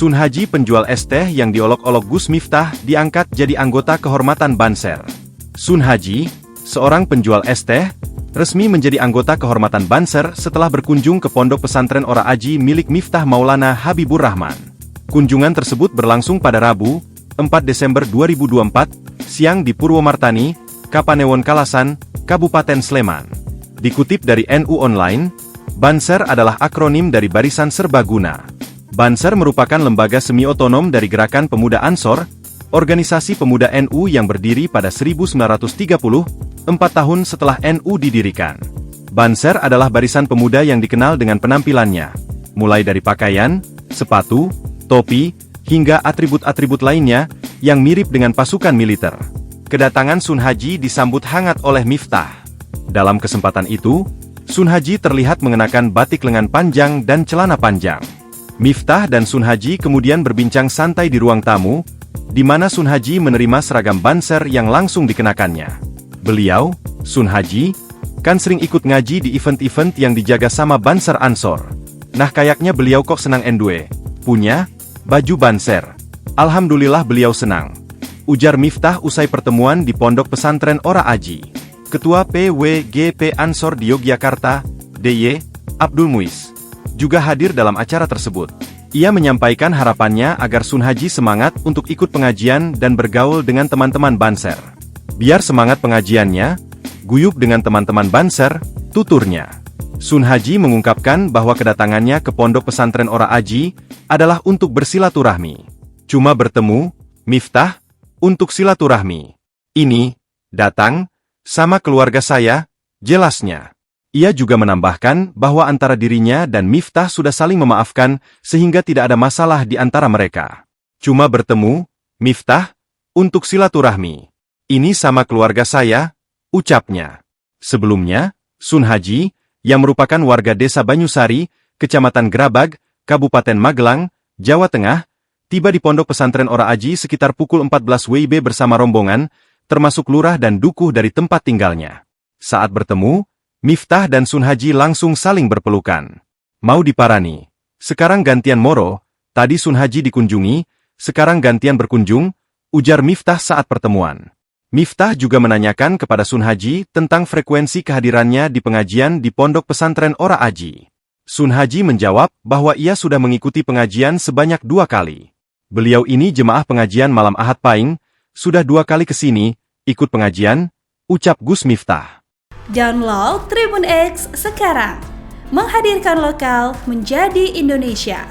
Sun Haji, penjual es teh yang diolok-olok Gus Miftah, diangkat jadi anggota kehormatan Banser. Sun Haji, seorang penjual es teh, resmi menjadi anggota kehormatan Banser setelah berkunjung ke pondok pesantren Ora Aji milik Miftah Maulana Habibur Rahman. Kunjungan tersebut berlangsung pada Rabu, 4 Desember 2024, siang di Purwomartani, Kapanewon Kalasan, Kabupaten Sleman. Dikutip dari NU Online, Banser adalah akronim dari Barisan Serbaguna. Banser merupakan lembaga semi-otonom dari Gerakan Pemuda Ansor, organisasi pemuda NU yang berdiri pada 1930, 4 tahun setelah NU didirikan. Banser adalah barisan pemuda yang dikenal dengan penampilannya, mulai dari pakaian, sepatu, topi, hingga atribut-atribut lainnya yang mirip dengan pasukan militer. Kedatangan Sun Haji disambut hangat oleh Miftah. Dalam kesempatan itu, Sun Haji terlihat mengenakan batik lengan panjang dan celana panjang. Miftah dan Sun Haji kemudian berbincang santai di ruang tamu, di mana Sun Haji menerima seragam Banser yang langsung dikenakannya. Beliau, Sun Haji, kan sering ikut ngaji di event-event yang dijaga sama Banser Ansor. Nah kayaknya beliau kok senang endue, punya baju Banser. Alhamdulillah beliau senang, ujar Miftah usai pertemuan di pondok pesantren Ora Aji. Ketua PWGP Ansor di Yogyakarta, DY, Abdul Muiz, juga hadir dalam acara tersebut. Ia menyampaikan harapannya agar Sun Haji semangat untuk ikut pengajian dan bergaul dengan teman-teman Banser. Biar semangat pengajiannya, guyup dengan teman-teman Banser, tuturnya. Sun Haji mengungkapkan bahwa kedatangannya ke pondok pesantren Ora Aji adalah untuk bersilaturahmi. Cuma bertemu, Miftah, untuk silaturahmi. Ini, datang, sama keluarga saya, jelasnya. Ia juga menambahkan bahwa antara dirinya dan Miftah sudah saling memaafkan sehingga tidak ada masalah di antara mereka. Cuma bertemu, Miftah, untuk silaturahmi. Ini sama keluarga saya, ucapnya. Sebelumnya, Sun Haji, yang merupakan warga desa Banyusari, Kecamatan Grabag, Kabupaten Magelang, Jawa Tengah, tiba di pondok pesantren Ora Aji sekitar pukul 14 WIB bersama rombongan, termasuk lurah dan dukuh dari tempat tinggalnya. Saat bertemu, Miftah dan Sun Haji langsung saling berpelukan. Mau diparani. Sekarang gantian moro, tadi Sun Haji dikunjungi, sekarang gantian berkunjung, ujar Miftah saat pertemuan. Miftah juga menanyakan kepada Sun Haji tentang frekuensi kehadirannya di pengajian di pondok pesantren Ora Aji. Sun Haji menjawab bahwa ia sudah mengikuti pengajian sebanyak 2 kali. Beliau ini jemaah pengajian malam Ahad Pahing, sudah 2 kali ke sini, ikut pengajian, ucap Gus Miftah. Download Tribun X sekarang, menghadirkan lokal menjadi Indonesia.